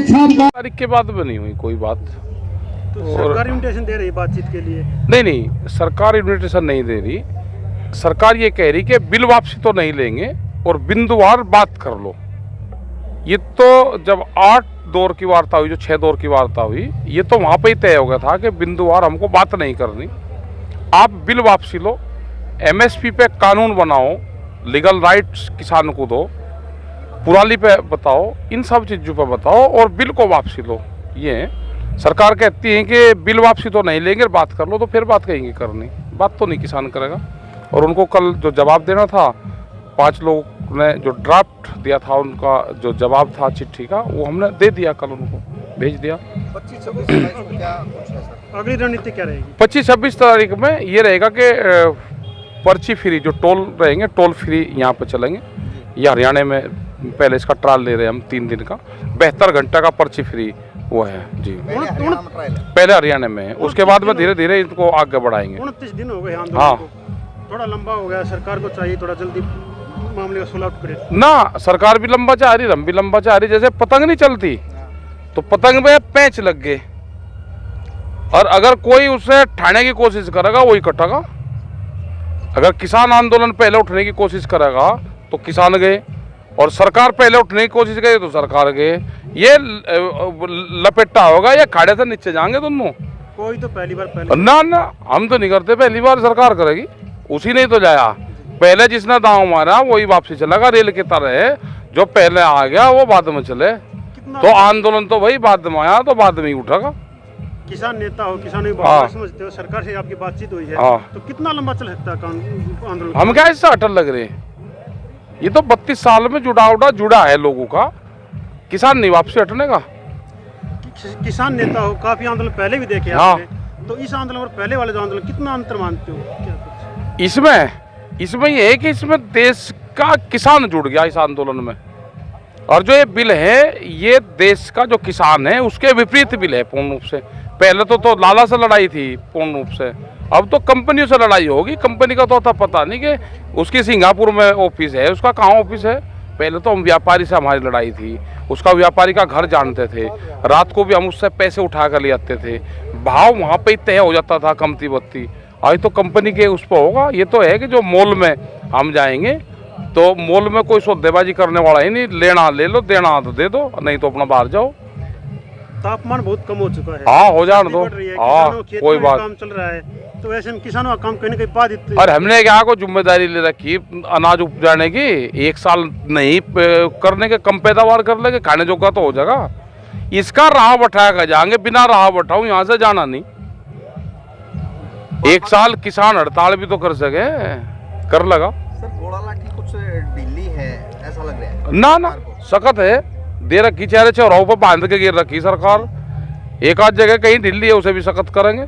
तारीख के बाद में नहीं हुई कोई बात। तो सरकार इन्विटेशन दे रही है बातचीत के लिए? नहीं, सरकार इन्विटेशन नहीं दे रही। सरकार ये कह रही कि बिल वापसी तो नहीं लेंगे और बिंदुवार बात कर लो। ये तो जब 8 दौर की वार्ता हुई, जो 6 दौर की वार्ता हुई, ये तो वहाँ पे ही तय हो गया था कि बिंदुवार हमको बात नहीं करनी, आप बिल वापसी लो, MSP पे कानून बनाओ, लीगल राइट्स किसान को दो, पुराली पे बताओ, इन सब चीज़ों पे बताओ और बिल को वापसी लो। ये सरकार कहती है कि बिल वापसी तो नहीं लेंगे, बात कर लो, तो फिर बात कहेंगे करनी, बात तो नहीं किसान करेगा। और उनको कल जो जवाब देना था, 5 लोगों ने जो ड्राफ्ट दिया था, उनका जो जवाब था चिट्ठी का, वो हमने दे दिया, कल उनको भेज दिया। 25-26 क्या कुछ है सर? अगली रणनीति क्या रहेगी? 25-26 तारीख में ये रहेगा कि पर्ची फ्री जो टोल रहेंगे, टोल फ्री यहाँ पर चलेंगे। ये हरियाणा में पहले इसका ट्रायल ले रहे हैं हम 3 दिन का, 72 घंटा का पर्ची फ्री वो है जी। पहले हरियाणा में, उसके बाद में धीरे धीरे इनको आगे बढ़ाएंगे। 29 दिन हो गए आंदोलन को, थोड़ा लंबा हो गया, सरकार को चाहिए थोड़ा जल्दी मामले का सुलह करे ना। सरकार भी लंबा चाह रही, हम भी लंबा चाह रही। जैसे पतंग नहीं चलती तो पतंग में पैंच लग गए, और अगर कोई उसे ठाने की कोशिश करेगा वही कटेगा। अगर किसान आंदोलन पहले उठने की कोशिश करेगा तो किसान गए, और सरकार पहले उठने की कोशिश करे तो सरकार गए। ये लपेटा होगा, ये खाड़े से नीचे जाएंगे दोनों। कोई तो पहली बार ना हम तो नहीं करते, पहली बार सरकार करेगी। उसी ने तो जाया, पहले जिसने दांव मारा वही वापसी चलेगा। रेल की तरह जो पहले आ गया वो बाद में चले, तो आंदोलन तो भाई बाद में आया तो बाद में ही उठेगा। किसान नेता हो, किसानों की बात समझते हो, सरकार से आपकी बातचीत हुई है, तो कितना लंबा चल सकता है आंदोलन? हम क्या इससे अटल लग रहे हैं? ये तो 32 साल में जुड़ा है लोगों का, किसान नहीं वापसी हटने का। किसान नेता हो, काफी आंदोलन पहले भी देखे आपने, तो इस आंदोलन और पहले वाले जो आंदोलन, कितना अंतर मानते हो? क्या कुछ इसमें ये है कि इसमें देश का किसान जुड़ गया इस आंदोलन में, और जो ये बिल है ये देश का जो किसान है उसके विपरीत बिल है पूर्ण रूप से। पहले तो लाला से लड़ाई थी पूर्ण रूप से, अब तो कंपनियों से लड़ाई होगी। कंपनी का तो पता नहीं कि उसकी सिंगापुर में ऑफिस है, उसका कहाँ ऑफिस है। पहले तो हम व्यापारी से हमारी लड़ाई थी, उसका व्यापारी का घर जानते थे, रात को भी हम उससे पैसे उठा कर ले आते थे, भाव वहाँ पे ही तय हो जाता था कमती बत्ती। आज तो कंपनी के उस पर होगा। ये तो है कि जो मॉल में हम जाएंगे तो मॉल में कोई सौदेबाजी करने वाला ही नहीं, लेना ले लो, देना तो दे दो, नहीं तो अपना बाहर जाओ। तापमान बहुत कम हो चुका है, हाँ हो जाने दो, हाँ कोई बात। काम चल रहा है, तो ऐसे में किसानों का काम कहीं ना कहीं बाधित। और हमने क्या को जिम्मेदारी ले रखी अनाज उपजाने की, 1 साल नहीं करने के, कम पैदावार कर लेंगे, खाने जोगा तो हो जाएगा। इसका राह बैठा कर जाएंगे, बिना राह बैठाऊं यहाँ से जाना नहीं। 1 साल किसान हड़ताल भी तो कर सके, कर लगा। सर घोड़ा लाठी कुछ ढीली है ऐसा लग रहा है? ना सख्त है, दे रखी, चेहरे चौराहों पर बांध के गिर रखी सरकार। एक आध जगह कहीं ढीली है, उसे भी सख्त करेंगे।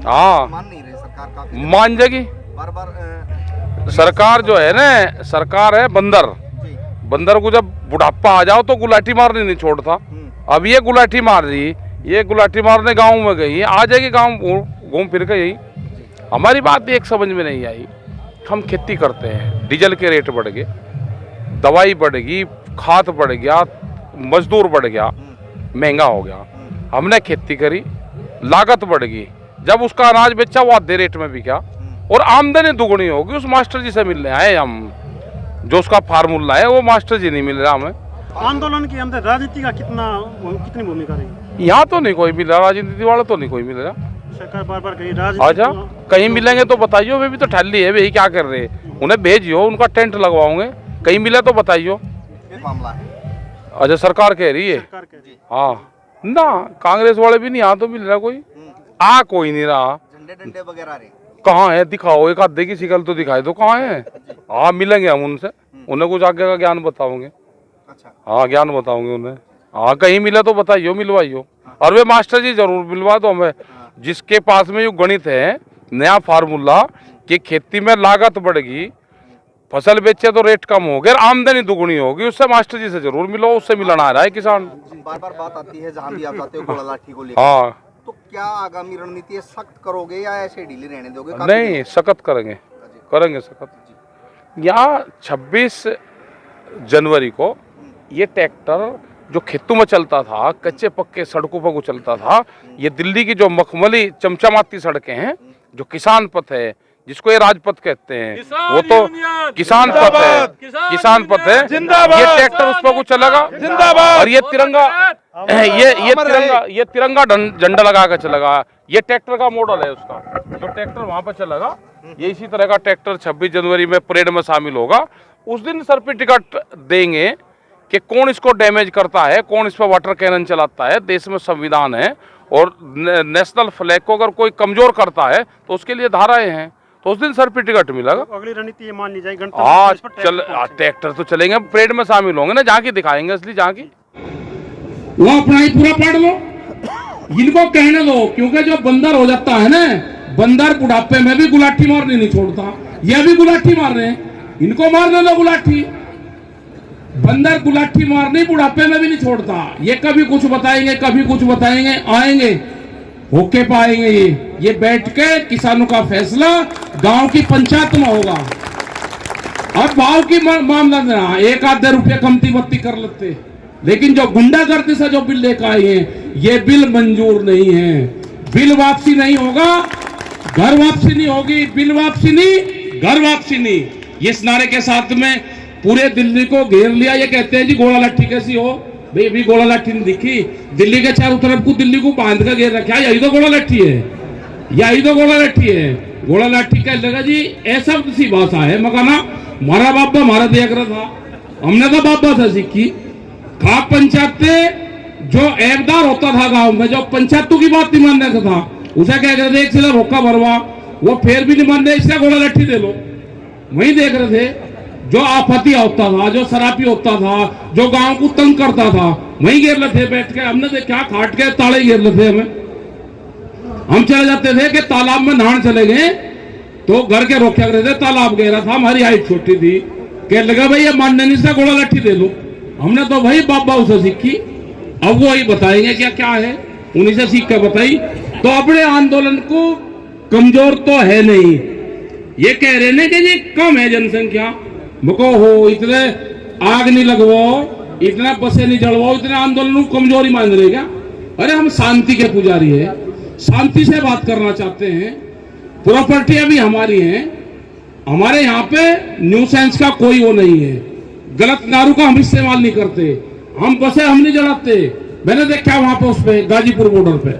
हाँ मान नहीं रही सरकार, काफी मान जाएगी। बार सरकार जो है ना, सरकार है बंदर को जब बुढ़ापा आ जाओ तो गुलाटी मारनी नहीं छोड़ता। अब ये गुलाटी मार रही, ये गुलाटी मारने गाँव में गई, आ जाएगी गाँव घूम फिर के। यही हमारी बात एक समझ में नहीं आई। हम खेती करते हैं, डीजल के रेट बढ़ गए, दवाई बढ़ गई, खाद बढ़ गया, मजदूर बढ़ गया, महंगा हो गया। हमने खेती करी, लागत बढ़ गई, जब उसका अनाज बेचा वो आधे रेट में बिका, और आमदनी दुगनी होगी। उस मास्टर जी से मिलने आए हम, जो उसका फार्मूला है वो मास्टर जी नहीं मिल रहा हमें। आंदोलन के अंदर राजनीति का कितनी भूमिका रही? यहाँ तो नहीं कोई मिल रहा, राजनीति वाला तो नहीं कोई मिल रहा। सरकार बार कहीं राजनीति, अच्छा कहीं मिलेंगे तो बताइयो, वे भी तो ठल्ली है, वे क्या कर रहे हैं, उन्हें भेजियो, उनका टेंट लगवाओगे, कहीं मिले तो बताइयो। मामला है अच्छा सरकार कह रही है, हाँ ना कांग्रेस वाले भी नहीं, यहाँ तो मिल रहा कोई, कोई नहीं रहा। झंडे डंडे वगैरह रहे कहाँ है, दिखाओ, एक आधे की शिकल तो दिखाई दो, कहाँ है। हाँ मिलेंगे हम उनसे, उन्हें कुछ आगे का ज्ञान बताओगे। अच्छा हाँ ज्ञान बताओगे उन्हें, हाँ कहीं मिले तो बताइयो, मिलवाइयो। और वे मास्टर जी जरूर मिलवा दो हमें, जिसके पास में जो गणित है, नया फार्मूला कि खेती में लागत बढ़ेगी, फसल बेचे तो रेट कम हो गया, आमदनी दुगुनी होगी, उससे मास्टर जी से जरूर मिलो, उससे मिलना आ रहा है किसान। बार बात आती है जहाँ भी आप जाते हो घोड़ा लाठी को लेकर, हाँ तो क्या आगामी रणनीति सख्त करोगे या ऐसे ढीली रहने दोगे? नहीं सख्त करेंगे सख्त। यहाँ 26 जनवरी को ये ट्रैक्टर जो खेतों में चलता था, कच्चे पक्के सड़कों पर वो चलता था, ये दिल्ली की जो मखमली चमचमाती सड़कें हैं, जो किसान पथ है, जिसको ये राजपथ कहते हैं, वो तो किसान पथ है, किसान पथ है। ये ट्रैक्टर उस पर को चलेगा और ये तिरंगा ये तिरंगा झंडा लगा कर चलेगा। ये ट्रैक्टर का मॉडल है उसका, जो ट्रैक्टर वहां पर चलेगा, ये इसी तरह का ट्रैक्टर 26 जनवरी में परेड में शामिल होगा। उस दिन सर्टिफिकेट देंगे कि कौन इसको डैमेज करता है, कौन इस पर वाटर कैनन चलाता है। देश में संविधान है और नेशनल फ्लैग को अगर कोई कमजोर करता है तो उसके लिए धाराएं हैं, तो उस दिन सर्टिफिकेट मिलेगा। तो अगली रणनीति ये मान ली जाए ट्रैक्टर तो चलेंगे, परेड में शामिल होंगे ना, झांकी दिखाएंगे असली झांकी। वो अपना ही पूरा पढ़ लो, इनको कहने दो, क्योंकि जो बंदर हो जाता है ना, बंदर बुढ़ापे में भी गुलाठी मारने नहीं छोड़ता। ये भी गुलाठी मार रहे हैं, इनको मारने दो गुलाठी। बंदर गुलाठी मारने बुढ़ापे में भी नहीं छोड़ता। ये कभी कुछ बताएंगे, कभी कुछ बताएंगे, आएंगे होके पाएंगे। ये बैठ के किसानों का फैसला गांव की पंचायत में होगा। अब भाव की मामला ना, एक आधे रुपये कमती बत्ती कर लेते, लेकिन जो गुंडागर्दी से जो बिल लेकर आए हैं, ये बिल मंजूर नहीं है। बिल वापसी नहीं होगा, घर वापसी नहीं होगी, बिल वापसी नहीं, घर वापसी नहीं। इस नारे के साथ में पूरे दिल्ली को घेर लिया। ये कहते हैं जी गोला लाठी कैसी हो, भाई अभी गोला लाठी नहीं दिखी। दिल्ली के चारों तरफ को दिल्ली को बांध कर घेर रखा, यही तो गोला लाठी है, यही तो गोला लाठी है। गोला लाठी कह लगा जी, ऐसा सी भाषा है मकाना। हमारा बाबा हमारा देख रहा था, हमने तो बाबा से सीखी। खाप पंचायत जो एकदार होता था गांव में, जो पंचायतों की बात नहीं मानने का था, उसे कह रहे थे एक सिला भोक्का भरवा, वो फिर भी नहीं मान रहे, इसका गोला लाठी दे लो। वही देख रहे थे जो आपत्तियां होता था, जो शराबी होता था, जो गांव को तंग करता था, वहीं घेर लेते बैठ के। हमने देखा खाट के ताले घेर लेते हमें। हम चले जाते थे कि तालाब में नहाने चले गए तो घर के रोके रहे थे, तालाब गहरा था, हमारी हाइट छोटी थी, कह लगा भाई ये मानने नहीं से गोला लाठी दे लो। हमने तो भाई बाबा उसे सीखी, अब वो ही बताएंगे क्या क्या है, उन्हीं से सीख कर बताई। तो अपने आंदोलन को कमजोर तो है नहीं, ये कह रहे हैं कि जी कम है जनसंख्या, मुको हो इतने आग नहीं लगवाओ, इतना बसे नहीं जलवाओ, इतने आंदोलन को कमजोरी मान रहे क्या? अरे हम शांति के पुजारी है, शांति से बात करना चाहते हैं। प्रॉपर्टी अभी हमारी है, हमारे यहाँ पे न्यूसेंस का कोई वो नहीं है, गलत नारों का हम इस्तेमाल नहीं करते, हम बसे हम नहीं जलाते। मैंने देखा वहां पे उस पे गाजीपुर बॉर्डर पे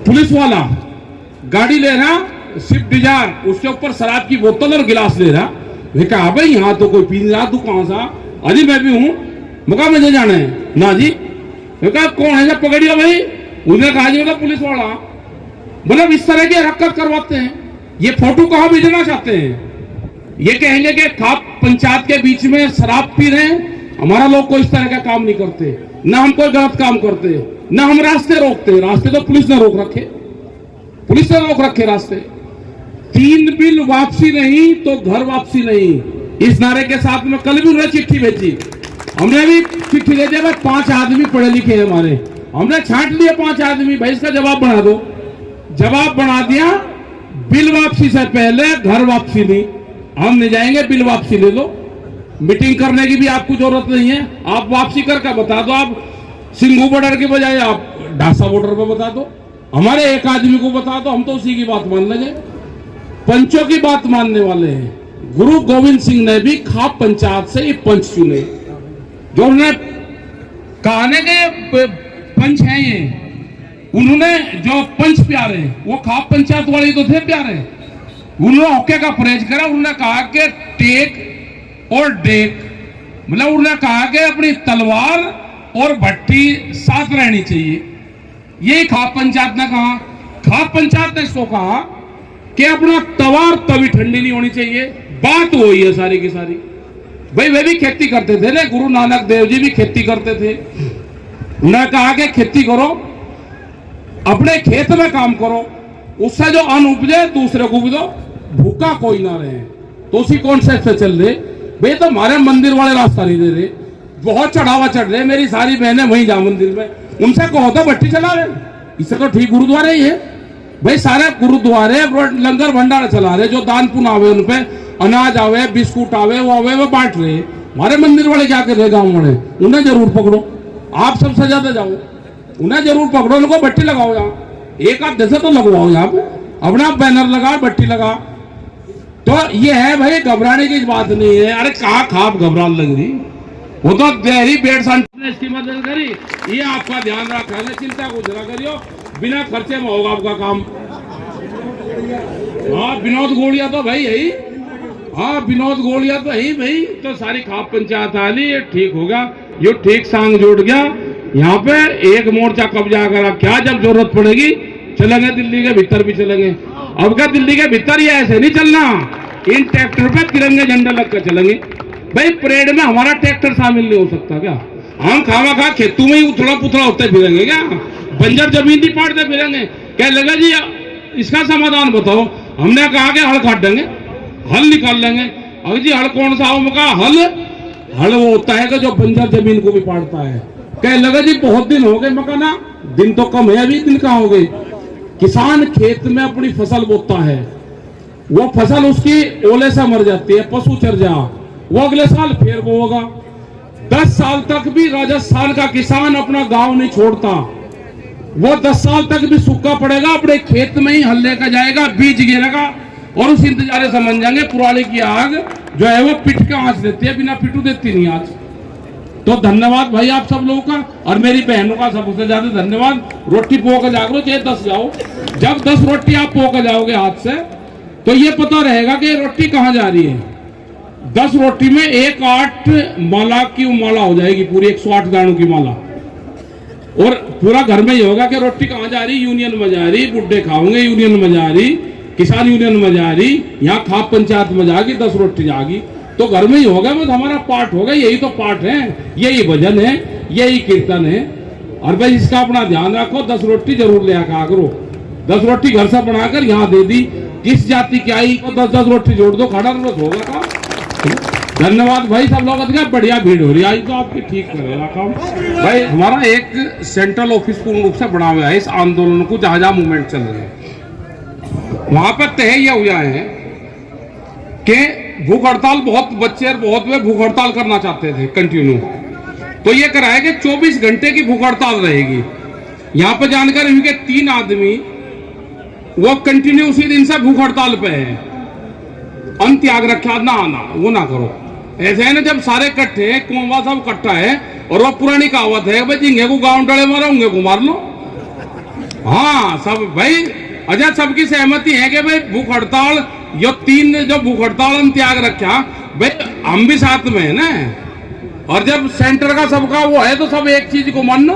पुलिस वाला गाड़ी ले रहा, स्विफ्ट डिजायर, उसके ऊपर शराब की बोतल और गिलास ले रहा। मैं कहा भाई यहाँ तो कोई पी नहीं रहा, तू कहाँ सा? अजी मैं भी हूँ। मैं मुझे जाना है ना जी। मैं कहा कौन है जब पकड़िया भाई? उन्होंने कहा जी मतलब पुलिस वाला। मतलब इस तरह की हरकत करवाते हैं। ये फोटो कहाँ भेजना चाहते हैं? ये कहेंगे कि खाप पंचायत के बीच में शराब पी रहे हैं, हमारा लोग कोई इस तरह का काम नहीं करते, ना हम कोई गलत काम करते, ना हम रास्ते रोकते। रास्ते तो पुलिस ने रोक रखे, पुलिस ने रोक रखे रास्ते। 3 बिल वापसी नहीं तो घर वापसी नहीं, इस नारे के साथ में कल भी उन्होंने चिट्ठी भेजी, हमने भी चिट्ठी भेजी। भाई 5 आदमी पढ़े लिखे हैं हमारे, हमने छांट लिए 5 आदमी, भाई इसका जवाब बना दो। जवाब बना दिया, बिल वापसी से पहले घर वापसी नहीं, हम नहीं जाएंगे, बिल वापसी ले लो। मीटिंग करने की भी आपको जरूरत नहीं है, आप वापसी करके बता दो। आप सिंघू बॉर्डर के बजाय आप ढासा बॉर्डर पर बता दो, हमारे एक आदमी को बता दो, हम तो उसी की बात मान लेंगे। पंचों की बात मानने वाले हैं। गुरु गोविंद सिंह ने भी खाप पंचायत से ये पंच चुने, जो उन्होंने कहा के पंच हैं ये, उन्होंने जो पंच प्यारे वो खाप पंचायत वाले तो थे प्यारे, उन्होंने होके का परहेज करा। उन्होंने कहा कि टेक और डेक, मतलब उन्होंने कहा कि अपनी तलवार और भट्टी साथ रहनी चाहिए। ये खाप पंचायत ने कहा। खाप पंचायत ने इसको कहा कि अपना तवार तभी ठंडी नहीं होनी चाहिए। बात वही है सारी की सारी। भाई वे भी खेती करते थे ना, गुरु नानक देव जी भी खेती करते थे। उन्होंने कहा कि खेती करो, अपने खेत में काम करो, उससे जो अन्न उपजे दूसरे को भी दो, भूखा कोई ना रहे। तो उसी कॉन्सेप्ट से चल रहे। भाई तो हमारे मंदिर वाले रास्ता नहीं दे रहे, बहुत चढ़ावा चढ़ रहे। मेरी सारी बहनें वहीं जा मंदिर में, उनसे कहो तो भट्टी चला रहे, इससे तो ठीक गुरुद्वारे ही है। भाई सारे गुरुद्वारे लंगर भंडार चला रहे, जो दान पुण्य आवे उन पे अनाज आवे, बिस्कुट आवे, वो आवे, वो बांट रहे। हमारे मंदिर वाले क्या कर रहे गांव वाले, उन्हें जरूर पकड़ो, आप सब सजाते जाओ, उन्हें जरूर पकड़ो, उनको बट्टी लगाओ, यहाँ एक आध जैसे तो लगवाओ, यहाँ पे अपना बैनर लगा, बट्टी लगा। तो ये है भाई, घबराने की बात नहीं है। अरे कहा खाप घबराने लग रही, वो तो देहरी बेड ने इसकी मदद करी, ये आपका ध्यान रखा है, चिंता कुछ ना करियो, बिना खर्चे में होगा आपका काम। हाँ विनोद गोलिया तो भाई यही, हाँ विनोद गोलिया तो यही भाई, तो सारी खाप पंचायत आ ली, ये ठीक होगा, ये ठीक सांग जोड़ गया। यहाँ पे एक मोर्चा कब्जा करा, क्या जब जरूरत पड़ेगी चलेंगे, दिल्ली के भीतर भी चलेंगे। अब क्या दिल्ली के भीतर ही ऐसे नहीं चलना, इन ट्रैक्टर पे तिरंगे झंडे लगकर चलेंगे भाई। परेड में हमारा ट्रैक्टर शामिल नहीं हो सकता क्या? हम खावा खा खेतों में ही उथड़ा पुथड़ा होते फिरेंगे क्या? बंजर जमीन ही पाड़ते फिरेंगे क्या? लगा जी इसका समाधान बताओ। हमने कहा कि हल काट देंगे, हल निकाल लेंगे। अगर जी हल कौन सा? हम कहा हल वो होता है कि जो बंजर जमीन को भी पाड़ता है। कह लगा जी बहुत दिन हो गए मकाना, दिन तो कम है अभी, दिन कहाँ हो गए। किसान खेत में अपनी फसल बोता है, वो फसल उसकी ओले से मर जाती है, पशु चर जा, वो अगले साल फिर बोगा। 10 साल तक भी राजस्थान का किसान अपना गांव नहीं छोड़ता, वो 10 साल तक भी सूखा पड़ेगा, अपने खेत में ही हल लेकर जाएगा, बीज गिरेगा और उस इंतजारे समझ जाएंगे पुराने की आग जो है वो पिट के आंच देती है, बिना पिटू देती नहीं आंच। तो धन्यवाद भाई आप सब लोगों का, और मेरी बहनों का सबसे ज्यादा धन्यवाद। रोटी पोक जागरो, चाहे 10 जाओ, जब 10 रोटी आप पोक जाओगे हाथ से तो ये पता रहेगा कि रोटी कहाँ जा रही है। 10 रोटी में 108 माला की माला हो जाएगी, पूरी 108 दानों की माला, और पूरा घर में ही होगा कि रोटी कहाँ जा रही, यूनियन में जा रही, बुड्ढे खाओगे यूनियन में जा रही, किसान यूनियन में जा रही, यहाँ खाप पंचायत में जाएगी, 10 रोटी जाएगी, तो घर में ही होगा। बस हमारा पाठ होगा, यही तो पाठ है, यही भजन है, यही कीर्तन है। और भाई इसका अपना ध्यान रखो, 10 रोटी जरूर ले आकर करो। 10 रोटी घर से बनाकर यहाँ दे दी, किस जाति की आई तो 10-10 रोटी जोड़ दो, खड़ा रोज होगा काम। धन्यवाद भाई सब लोग, बढ़िया भीड़ हो रही है आज तो आपकी, ठीक करेगा काम भाई। हमारा एक सेंट्रल ऑफिस पूर्ण रूप से बना हुआ है इस आंदोलन को, जहां जहां मूवमेंट चल रहे हैं वहां पर तय यह हुआ है कि भूख हड़ताल, बहुत बच्चे बहुत वे भूख हड़ताल करना चाहते थे कंटिन्यू, तो ये कराया कि 24 घंटे की भूख हड़ताल रहेगी। यहाँ पे जानकारी हुई कि 3 आदमी वो कंटिन्यू उसी दिन से भूख हड़ताल पे है, अन्न त्याग रखा, ना आना वो ना करो। ऐसे है ना, जब सारे इकट्ठे कुंवा सब इकट्ठा है, और वो पुरानी कहावत है भाई, झींगे को गांव डले मारो, होंगे को मार लो। हाँ सब भाई, अच्छा सबकी सहमति है कि भाई भूख हड़ताल, ये 3 जो भूख हड़ताल अन्न त्याग रखा भाई, हम भी साथ में है ना। और जब सेंटर का सबका वो है तो सब एक चीज को मान लो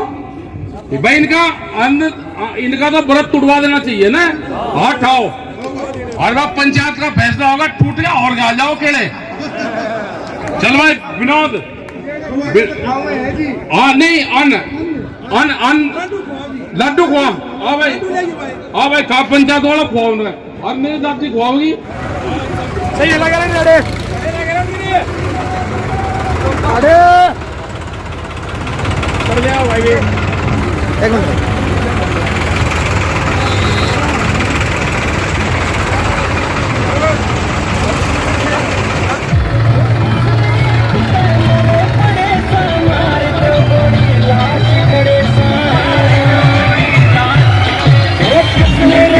भाई, इनका तो व्रत टूटवा देना चाहिए ना। हाँ ठाओ, और वह पंचायत का फैसला होगा, टूट गया और गा जाओ केड़े। चल भाई विनोद, हाँ नहीं अन्न लड्डू खुआ, हाँ भाई का पंचायत वाला खुआओ, और मेरी दादी खुआओगी। सही लगा अरे कर लिया भाई, एक मिनट। मेरे